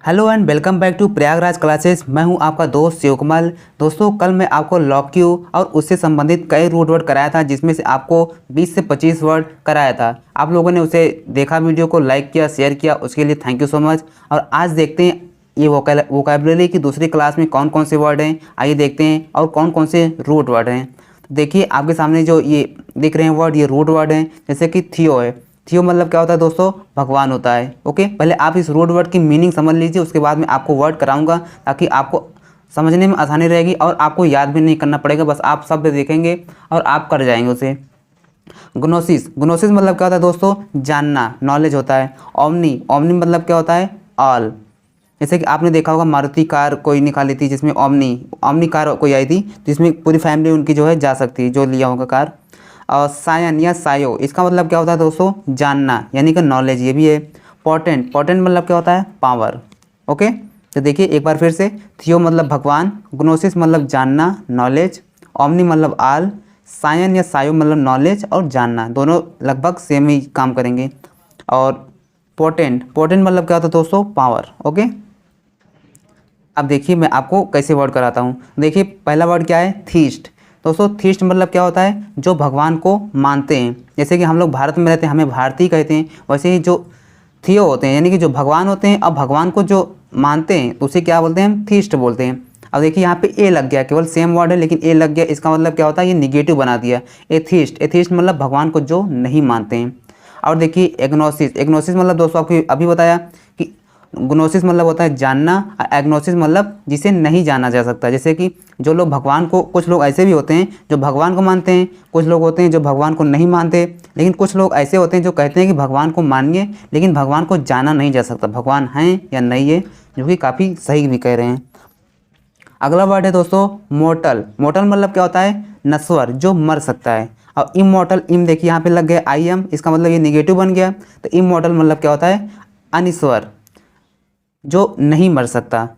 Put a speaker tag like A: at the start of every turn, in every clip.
A: Hello and welcome back to Prayagraj classes. मैं हूं आपका दोस्त शिवकमल। दोस्तों, कल मैं आपको लॉग क्यू और उससे संबंधित कई रूट वर्ड कराया था, जिसमें से आपको 20 से 25 वर्ड कराया था। आप लोगों ने उसे देखा, वीडियो को लाइक किया, शेयर किया, उसके लिए थैंक यू सो मच। और आज देखते हैं ये वोकैबुलरी की दूसरी क्लास में कौन कौन से वर्ड हैं। आइए देखते हैं और कौन कौन से रूट वर्ड हैं। तो देखिए आपके सामने जो ये दिख रहे हैं वर्ड, ये रूट वर्ड हैं। जैसे कि थियो है। थियो मतलब क्या होता है दोस्तों? भगवान होता है। ओके, पहले आप इस रूट वर्ड की मीनिंग समझ लीजिए, उसके बाद में आपको वर्ड कराऊंगा ताकि आपको समझने में आसानी रहेगी और आपको याद भी नहीं करना पड़ेगा। बस आप शब्द देखेंगे और आप कर जाएंगे उसे। ग्नोसिस, ग्नोसिस मतलब क्या होता है दोस्तों? जानना, नॉलेज होता है। ओमनी, ओमनी मतलब क्या होता है? ऑल। जैसे कि आपने देखा होगा मारुति कार कोई निकाली थी जिसमें ओमनी कार कोई आई थी, जिसमें पूरी फैमिली उनकी जो है जा सकती है, जो लिया होगा कार। और सायन या सायो, इसका मतलब क्या होता है दोस्तों? जानना, यानी कि नॉलेज, ये भी है। पोटेंट, पोटेंट मतलब क्या होता है? पावर। ओके, तो देखिए एक बार फिर से। थियो मतलब भगवान, ग्नोसिस मतलब जानना, नॉलेज, ओमनी मतलब आल, सायन या सायो मतलब नॉलेज और जानना, दोनों लगभग सेम ही काम करेंगे। और पोटेंट, पोटेंट मतलब क्या होता है दोस्तों? पावर। ओके, अब देखिए मैं आपको कैसे वर्ड कराता हूँ। देखिए पहला वर्ड क्या है? थीस्ट। दोस्तों थीस्ट मतलब क्या होता है? जो भगवान को मानते हैं। जैसे कि हम लोग भारत में रहते हैं, हमें भारतीय कहते हैं, वैसे ही जो थियो होते हैं यानी कि जो भगवान होते हैं, अब भगवान को जो मानते हैं उसे क्या बोलते हैं? हम थीस्ट बोलते हैं। अब देखिए यहाँ पे ए लग गया, केवल सेम वर्ड है लेकिन ए लग गया। इसका मतलब क्या होता है? ये निगेटिव बना दिया। एथीस्ट, एथीस्ट मतलब भगवान को जो नहीं मानते हैं। और देखिए एग्नोसिस, एग्नोसिस मतलब दोस्तों आपको अभी बताया कि ग्नोसिस मतलब होता है जानना, और एग्नोसिस मतलब जिसे नहीं जाना जा सकता। जैसे कि जो लोग भगवान को, कुछ लोग ऐसे भी होते हैं जो भगवान को मानते हैं, कुछ लोग होते हैं जो भगवान को नहीं मानते, लेकिन कुछ लोग ऐसे होते हैं जो कहते हैं कि भगवान को मानिए लेकिन भगवान को जाना नहीं जा सकता, भगवान हैं या नहीं है, जो कि काफ़ी सही भी कह रहे हैं। अगला वर्ड है दोस्तों मोर्टल। मोर्टल मतलब क्या होता है? नश्वर, जो मर सकता है। और इमोर्टल, इम देखिए यहाँ पे लग गया आई एम, इसका मतलब ये निगेटिव बन गया। तो इमोर्टल मतलब क्या होता है? अनिश्वर, जो नहीं मर सकता।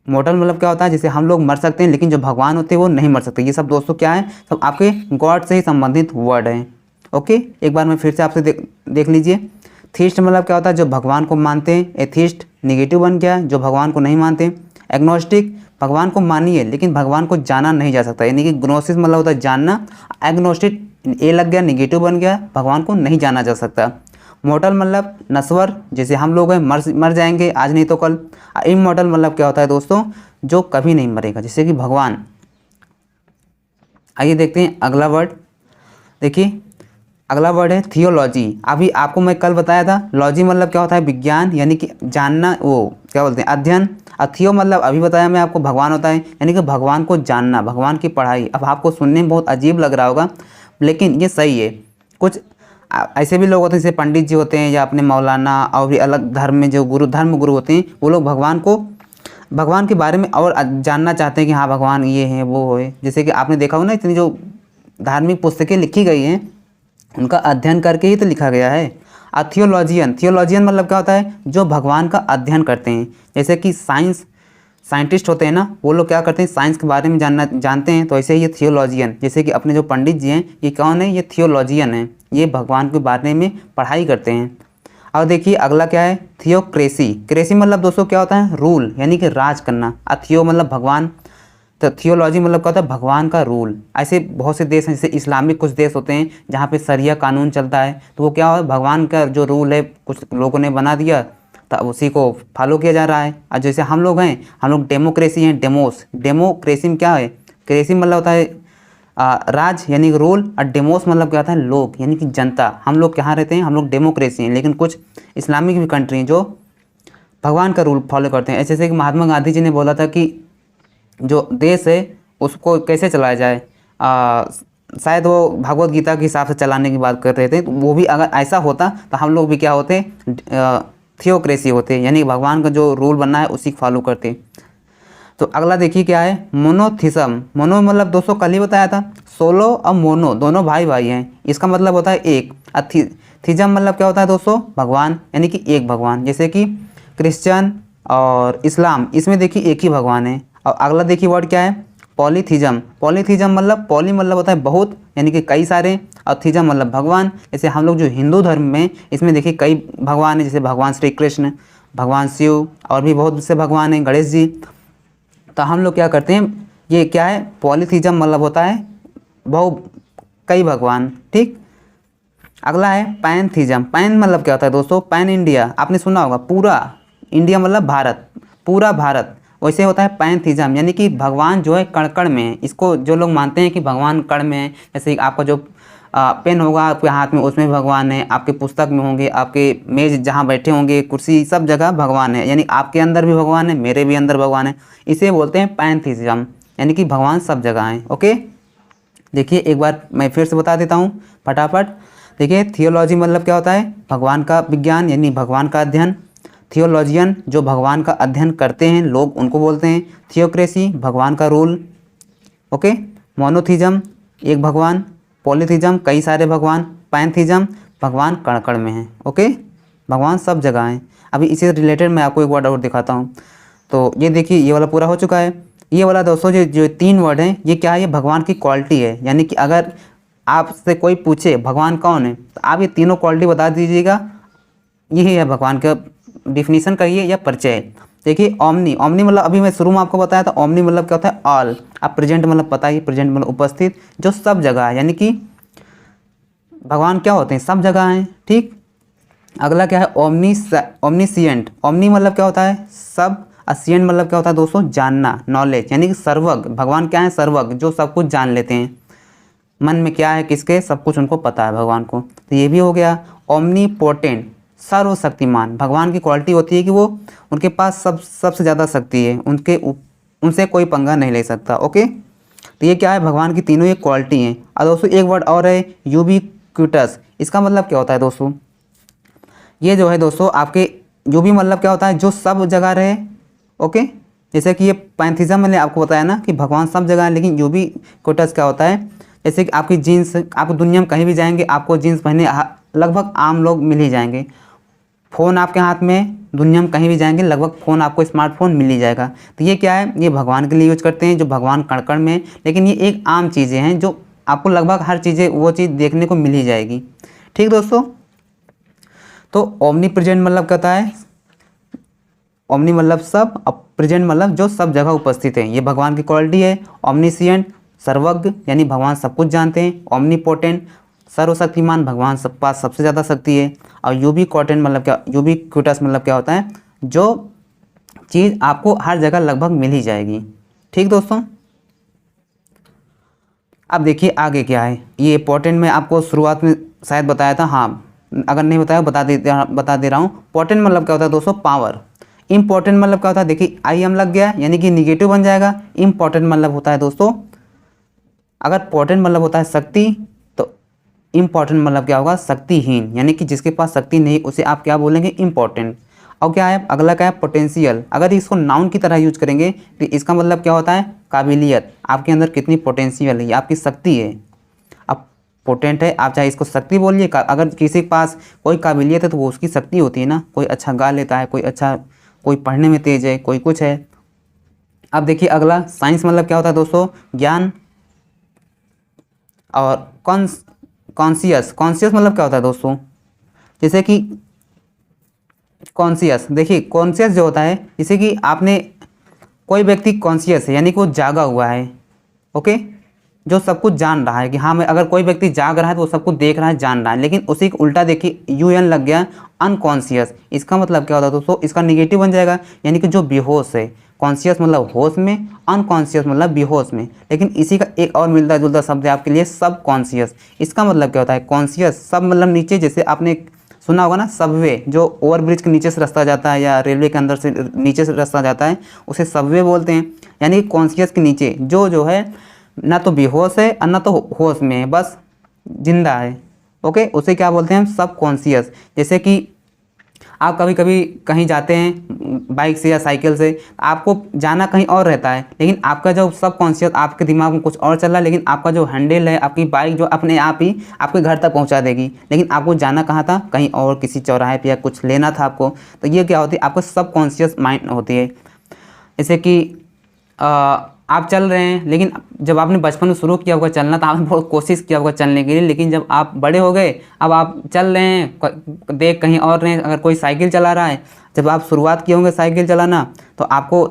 A: मोर्टल मतलब क्या होता है? जैसे हम लोग मर सकते हैं लेकिन जो भगवान होते हैं वो नहीं मर सकते। ये सब दोस्तों क्या है? सब आपके गॉड से ही संबंधित वर्ड हैं। ओके, एक बार मैं फिर से आपसे देख लीजिए। थीस्ट मतलब क्या होता है? जो भगवान को मानते हैं। एथीस्ट निगेटिव बन गया, जो भगवान को नहीं मानते। एग्नोस्टिक, भगवान को मानिए लेकिन भगवान को जाना नहीं जा सकता, यानी कि ग्नोसिस मतलब होता है जानना। एग्नोस्टिक ए लग गया, निगेटिव बन गया, भगवान को नहीं जाना जा सकता। मोर्टल मतलब नश्वर, जैसे हम लोग हैं, मर जाएंगे आज नहीं तो कल। इमोर्टल मतलब क्या होता है दोस्तों? जो कभी नहीं मरेगा, जैसे कि भगवान। आइए देखते हैं अगला वर्ड। देखिए अगला वर्ड है थियोलॉजी। अभी आपको मैं कल बताया था, लॉजी मतलब क्या होता है? विज्ञान, यानी कि जानना, वो क्या बोलते हैं? अध्ययन। और थियो मतलब अभी बताया मैं आपको, भगवान होता है, यानी कि भगवान को जानना, भगवान की पढ़ाई। अब आपको सुनने में बहुत अजीब लग रहा होगा लेकिन ये सही है। कुछ ऐसे भी लोग होते हैं जैसे पंडित जी होते हैं या अपने मौलाना, और भी अलग धर्म में जो धर्म गुरु होते हैं, वो लोग भगवान के बारे में और जानना चाहते हैं कि हाँ भगवान ये है वो है। जैसे कि आपने देखा हो ना, इतनी जो धार्मिक पुस्तकें लिखी गई हैं उनका अध्ययन करके ही तो लिखा गया है। थियोलॉजियन, थियोलॉजियन मतलब क्या होता है? जो भगवान का अध्ययन करते हैं। जैसे कि साइंटिस्ट होते हैं ना, वो लोग क्या करते हैं? साइंस के बारे में जानते हैं, तो ऐसे ही ये थियोलॉजियन। जैसे कि अपने जो पंडित जी हैं, ये कौन है? ये थियोलॉजियन है, ये भगवान के बारे में पढ़ाई करते हैं। और देखिए अगला क्या है? थियोक्रेसी। क्रेसी मतलब दोस्तों क्या होता है? रूल, यानी कि राज करना। थियो मतलब भगवान, तो थियोलॉजी मतलब क्या होता है? भगवान का रूल। ऐसे बहुत से देश हैं, जैसे इस्लामिक कुछ देश होते हैं जहाँ पे शरिया कानून चलता है, तो वो क्या है? भगवान का जो रूल है कुछ लोगों ने बना दिया, तो उसी को फॉलो किया जा रहा है। और जैसे हम लोग हैं, हम लोग डेमोक्रेसी हैं, डेमोक्रेसी में क्या है? क्रेसी मतलब होता है राज, यानी कि रूल, और डेमोस मतलब क्या होता है? लोग, यानी कि जनता। हम लोग कहाँ रहते हैं? हम लोग डेमोक्रेसी हैं, लेकिन कुछ इस्लामिक भी कंट्री हैं जो भगवान का रूल फॉलो करते हैं। ऐसे जैसे कि महात्मा गांधी जी ने बोला था कि जो देश है उसको कैसे चलाया जाए, शायद वो भगवत गीता के हिसाब से चलाने की बात कर रहे थे। तो वो भी अगर ऐसा होता तो हम लोग भी क्या होते? थियोक्रेसी होते, यानी भगवान का जो रूल बनना है उसी को फॉलो करते। तो अगला देखिए क्या है? मोनोथिज्म। मोनो मतलब दोस्तों कल ही बताया था, सोलो और मोनो दोनों भाई भाई हैं, इसका मतलब होता है एक। थिज्म मतलब क्या होता है दोस्तों? भगवान, यानी कि एक भगवान। जैसे कि क्रिश्चियन और इस्लाम, इसमें देखिए एक ही भगवान है। और अगला देखिए वर्ड क्या है? पॉलीथिज्म। पॉलीथिज्म मतलब पॉली मतलब होता है बहुत, यानी कि कई सारे, और थिज्म मतलब भगवान। जैसे हम लोग जो हिंदू धर्म में, इसमें देखिए कई भगवान हैं, जैसे भगवान श्री कृष्ण, भगवान शिव और भी बहुत से भगवान हैं, गणेश जी। तो हम लोग क्या करते हैं, ये क्या है, पॉलीथीजम मतलब होता है कई भगवान, ठीक। अगला है पैनथीजम। पैन मतलब क्या होता है दोस्तों, पैन इंडिया, आपने सुना होगा, पूरा इंडिया मतलब भारत, पूरा भारत। वैसे होता है पैनथीजम, यानी कि भगवान जो है कण कण में है। इसको जो लोग मानते हैं कि भगवान कण में है, जैसे आपका जो पेन होगा आपके हाथ में, उसमें भगवान है, आपके पुस्तक में होंगे, आपके मेज जहाँ बैठे होंगे, कुर्सी, सब जगह भगवान है। यानी आपके अंदर भी भगवान है, मेरे भी अंदर भगवान है। इसे बोलते हैं पैनथीजम, यानी कि भगवान सब जगह हैं। ओके, देखिए एक बार मैं फिर से बता देता हूँ फटाफट। देखिए थियोलॉजी मतलब क्या होता है, भगवान का विज्ञान यानी भगवान का अध्ययन। थियोलॉजियन जो भगवान का अध्ययन करते हैं लोग, उनको बोलते हैं। थियोक्रेसी भगवान का रूल। ओके, मोनोथीजम एक भगवान, पॉलीथीजम कई सारे भगवान, पैनथीजम भगवान कण कण में हैं। ओके, भगवान सब जगह हैं। अभी इसी से रिलेटेड मैं आपको एक वर्ड और दिखाता हूँ। तो ये देखिए, ये वाला पूरा हो चुका है। ये वाला दोस्तों जो 3 वर्ड हैं, ये क्या है, ये भगवान की क्वालिटी है। यानी कि अगर आपसे कोई पूछे भगवान कौन है, तो आप ये तीनों क्वालिटी बता दीजिएगा, यही है भगवान का डिफिनीशन करिए या परिचय। देखिए ओमनी, ओमनी मतलब अभी मैं शुरू में आपको बताया था, ओमनी मतलब क्या होता है, ऑल। अब प्रेजेंट मतलब पता ही, प्रेजेंट मतलब उपस्थित, जो सब जगह है। यानी कि भगवान क्या होते हैं, सब जगह हैं, ठीक। अगला क्या है, ओमनीसिएंट। ओमनी मतलब क्या होता है, सब। असिएंट मतलब क्या होता है दोस्तों, जानना, नॉलेज, यानी कि सर्वज्ञ। भगवान क्या है, सर्वज्ञ, जो सब कुछ जान लेते हैं, मन में क्या है किसके, सब कुछ उनको पता है भगवान को। तो ये भी हो गया। ओमनीपोटेंट, सर्वशक्तिमान। भगवान की क्वालिटी होती है कि वो, उनके पास सबसे ज़्यादा शक्ति है, उनसे कोई पंगा नहीं ले सकता। ओके, तो ये क्या है, भगवान की तीनों एक क्वालिटी हैं। और दोस्तों एक वर्ड और है, यूबिक्विटस। इसका मतलब क्या होता है दोस्तों, ये जो है दोस्तों आपके, यूबी मतलब क्या होता है, जो सब जगह रहे। ओके, जैसे कि ये पैंथीजम मैंने आपको बताया ना कि भगवान सब जगह है, लेकिन यूबिक्विटस क्या होता है, जैसे कि आपकी जीन्स, आप दुनिया में कहीं भी जाएंगे आपको जीन्स पहने लगभग आम लोग मिल ही जाएंगे। फ़ोन आपके हाथ में, दुनिया में कहीं भी जाएंगे लगभग फ़ोन आपको, स्मार्टफोन मिल ही जाएगा। तो ये क्या है, ये भगवान के लिए यूज करते हैं, जो भगवान कण कण में। लेकिन ये एक आम चीज़ें हैं जो आपको लगभग हर चीज़ें वो चीज़ देखने को मिल ही जाएगी, ठीक दोस्तों। तो ओमनी प्रेजेंट मतलब कहता है, ओमनी मतलब सब, अब प्रेजेंट मतलब जो सब जगह उपस्थित है, ये भगवान की क्वालिटी है। ओमनीसिएंट सर्वज्ञ, यानी भगवान सब कुछ जानते हैं। ओमनीपोटेंट सर्वशक्तिमान, भगवान सब पास सबसे ज़्यादा शक्ति है। और यूबिक्विटेंट मतलब क्या, यूबिक्विटस मतलब क्या होता है, जो चीज़ आपको हर जगह लगभग मिल ही जाएगी, ठीक दोस्तों। अब देखिए आगे क्या है, ये पोटेंट में आपको शुरुआत में शायद बताया था, हाँ अगर नहीं बताया बता दे रहा हूँ। पोटेंट मतलब क्या होता है दोस्तों, पावर। इम्पोर्टेंट मतलब क्या होता है, देखिए आई एम लग गया, यानी कि निगेटिव बन जाएगा। इम्पोर्टेंट मतलब होता है दोस्तों, अगर पोटेंट मतलब होता है शक्ति, तो इम्पोर्टेंट मतलब क्या होगा, शक्तिहीन, यानी कि जिसके पास शक्ति नहीं उसे आप क्या बोलेंगे, इम्पोर्टेंट। और क्या है अगला, क्या है पोटेंशियल। अगर इसको नाउन की तरह यूज करेंगे तो इसका मतलब क्या होता है, काबिलियत, आपके अंदर कितनी पोटेंशियल है, आपकी शक्ति है। अब पोटेंट है, आप चाहे इसको शक्ति बोलिए, अगर किसी के पास कोई काबिलियत है तो वो उसकी शक्ति होती है ना। कोई अच्छा गा लेता है, कोई पढ़ने में तेज है, कोई कुछ है। अब देखिए अगला, साइंस मतलब क्या होता है दोस्तों, ज्ञान। और कॉन्शियस मतलब क्या होता है दोस्तों, जैसे कि कॉन्शियस, देखिए कॉन्शियस जो होता है, जैसे कि आपने, कोई व्यक्ति कॉन्शियस है यानी कि वो जागा हुआ है। ओके, जो सब कुछ जान रहा है कि हाँ मैं, अगर कोई व्यक्ति जाग रहा है तो वो सब कुछ देख रहा है, जान रहा है। लेकिन उसी को उल्टा देखिए, UN लग गया, अनकॉन्शियस। इसका मतलब क्या होता है दोस्तों, इसका निगेटिव बन जाएगा, यानी कि जो बेहोश है। कॉन्शियस मतलब होश में, अनकॉन्शियस मतलब बेहोश में। लेकिन इसी का एक और मिलता जुलता शब्द है आपके लिए, सब कॉन्शियस। इसका मतलब क्या होता है, कॉन्शियस सब मतलब नीचे, जैसे आपने सुना होगा ना सबवे, जो ओवरब्रिज के नीचे से रास्ता जाता है या रेलवे के अंदर से नीचे से रास्ता जाता है, उसे सबवे बोलते हैं। यानी कि कॉन्शियस के नीचे जो है ना तो बेहोश है और ना तो होश में है, बस जिंदा है। ओके, उसे क्या बोलते हैं हम, सब कॉन्शियस। जैसे कि आप कभी कभी कहीं जाते हैं बाइक से या साइकिल से, आपको जाना कहीं और रहता है, लेकिन आपका जो सब कॉन्शियस, आपके दिमाग में कुछ और चल रहा है, लेकिन आपका जो हैंडल है, आपकी बाइक जो अपने आप ही आपके घर तक पहुंचा देगी। लेकिन आपको जाना कहाँ था, कहीं और, किसी चौराहे पे या कुछ लेना था आपको। तो ये क्या होती है, आपको सब कॉन्शियस माइंड होती है। जैसे कि आप चल रहे हैं, लेकिन जब आपने बचपन में शुरू किया होगा चलना तो आपने बहुत कोशिश किया होगा चलने के लिए, लेकिन जब आप बड़े हो गए अब आप चल रहे हैं, देख कहीं और रहे हैं। अगर कोई साइकिल चला रहा है, जब आप शुरुआत किए होंगे साइकिल चलाना तो आपको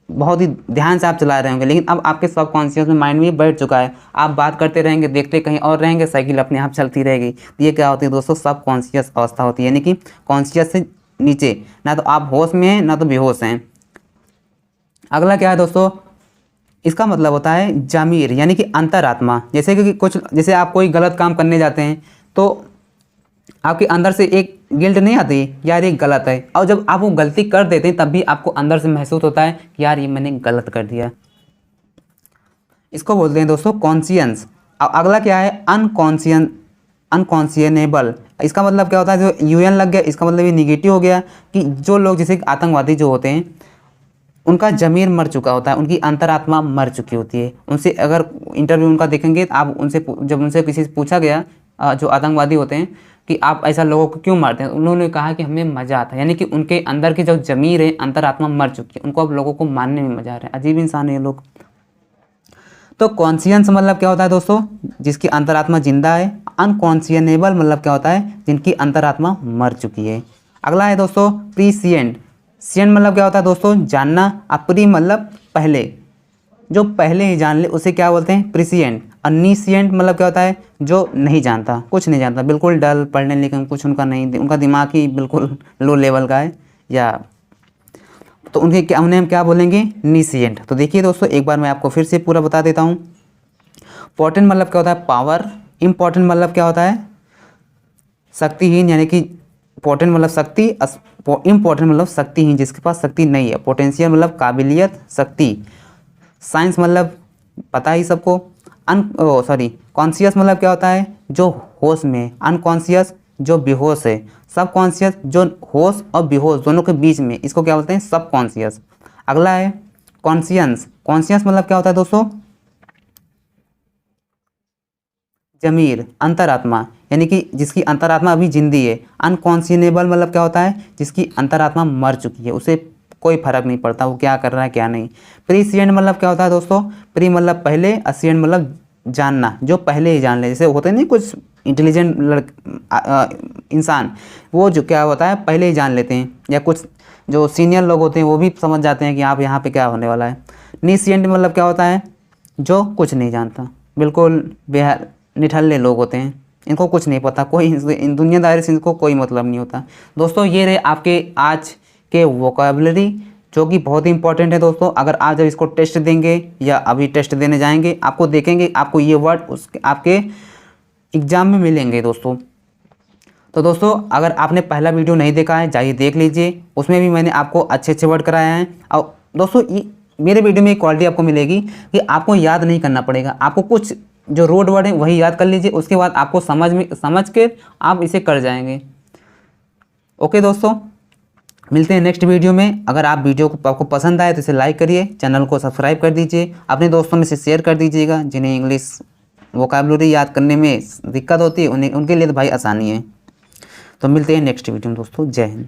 A: बहुत ही ध्यान से आप चला रहे होंगे, लेकिन अब आपके सबकॉन्शियस में माइंड में बैठ चुका है। आप बात करते रहेंगे, देखते कहीं और रहेंगे, साइकिल अपने आप चलती रहेगी। तो ये क्या होती है दोस्तों, सबकॉन्शियस अवस्था होती है, यानी कि कॉन्शियस से नीचे, ना तो आप होश में हैं ना तो बेहोश हैं। अगला क्या है दोस्तों, इसका मतलब होता है जामीर, यानी कि अंतरात्मा। जैसे कि जैसे आप कोई गलत काम करने जाते हैं तो आपके अंदर से एक गिल्ट नहीं आती यार ये गलत है, और जब आप वो गलती कर देते हैं तब भी आपको अंदर से महसूस होता है कि यार ये मैंने गलत कर दिया। इसको बोलते हैं दोस्तों कॉन्शियंस। अगला क्या है, अनकॉन्शियनेबल। इसका मतलब क्या होता है, जो यूएन लग गया इसका मतलब ये निगेटिव हो गया कि जो लोग जैसे आतंकवादी जो होते हैं उनका ज़मीर मर चुका होता है, उनकी अंतरात्मा मर चुकी होती है। उनसे अगर इंटरव्यू उनका देखेंगे तो आप उनसे जब उनसे किसी से पूछा गया जो आतंकवादी होते हैं कि आप ऐसा लोगों को क्यों मारते हैं, उन्होंने कहा कि हमें मज़ा आता है, यानी कि उनके अंदर की जो ज़मीर है अंतरात्मा मर चुकी है, उनको अब लोगों को मारने में मज़ा आ रहा है। अजीब इंसान है ये लोग। तो कॉन्शियंस मतलब क्या होता है दोस्तों, जिसकी अंतरात्मा जिंदा है। अनकॉन्शियनेबल मतलब क्या होता है, जिनकी अंतरात्मा मर चुकी है। अगला है दोस्तों प्रीसिएंट। सिएंट मतलब क्या होता है दोस्तों, जानना। प्री मतलब पहले, जो पहले ही जान ले उसे क्या बोलते हैं, प्रीसिएंट। और नीसिएंट मतलब क्या होता है, जो नहीं जानता, कुछ नहीं जानता, बिल्कुल डल, पढ़ने लिखने कुछ उनका नहीं, उनका दिमाग ही बिल्कुल लो लेवल का है, या तो उन्हें हम क्या बोलेंगे, नीसिएंट। तो देखिए दोस्तों एक बार मैं आपको फिर से पूरा बता देता हूँ। पोटेंट मतलब क्या होता है, पावर। इम्पोर्टेंट मतलब क्या होता है, शक्तिहीन, यानी कि पोटेंट मतलब शक्ति, इम्पोर्टेंट मतलब शक्तिहीन, जिसके पास शक्ति नहीं है। पोटेंशियल मतलब काबिलियत, शक्ति। साइंस मतलब पता ही सबको। कॉन्शियस मतलब क्या होता है, जो होश में। अनकॉन्शियस जो बेहोश है। सब कॉन्शियस जो होश और बेहोश दोनों के बीच में, इसको क्या बोलते हैं, सब कॉन्शियस। अगला है कॉन्शियंस। कॉन्शियस मतलब क्या होता है दोस्तों, जमीर, अंतरात्मा, यानी कि जिसकी अंतरात्मा अभी जिंदी है। अनकॉन्शियनेबल मतलब क्या होता है, जिसकी अंतरात्मा मर चुकी है, उसे कोई फर्क नहीं पड़ता वो क्या कर रहा है क्या नहीं। प्रीसिएंट मतलब क्या होता है दोस्तों, प्री मतलब पहले, असिएंट मतलब जानना, जो पहले ही जान ले। जैसे होते नहीं कुछ इंटेलिजेंट इंसान, वो जो क्या होता है पहले ही जान लेते हैं, या कुछ जो सीनियर लोग होते हैं वो भी समझ जाते हैं कि आप यहाँ पे क्या होने वाला है। नीसिएंट मतलब क्या होता है, जो कुछ नहीं जानता, बिल्कुल निठल्ले लोग होते हैं, इनको कुछ नहीं पता, कोई इन दुनियादारी से इनको कोई मतलब नहीं होता। दोस्तों ये रहे आपके आज के वोकैबुलरी, जो कि बहुत ही इंपॉर्टेंट है दोस्तों। अगर आप जब इसको टेस्ट देंगे या अभी टेस्ट देने जाएंगे, आपको देखेंगे आपको ये वर्ड उसके आपके एग्ज़ाम में मिलेंगे दोस्तों। तो दोस्तों अगर आपने पहला वीडियो नहीं देखा है जाइए देख लीजिए, उसमें भी मैंने आपको अच्छे अच्छे वर्ड कराए हैं। और दोस्तों ये मेरे वीडियो में एक क्वालिटी आपको मिलेगी कि आपको याद नहीं करना पड़ेगा, आपको कुछ जो रोड वर्ड है वही याद कर लीजिए, उसके बाद आपको समझ के आप इसे कर जाएंगे। ओके दोस्तों, मिलते हैं नेक्स्ट वीडियो में। अगर आप वीडियो को आपको पसंद आए तो इसे लाइक करिए, चैनल को सब्सक्राइब कर दीजिए, अपने दोस्तों में से शेयर कर दीजिएगा जिन्हें इंग्लिश वोकैबुलरी याद करने में दिक्कत होती है, उनके लिए तो भाई आसानी है। तो मिलते हैं नेक्स्ट वीडियो में दोस्तों, जय हिंद।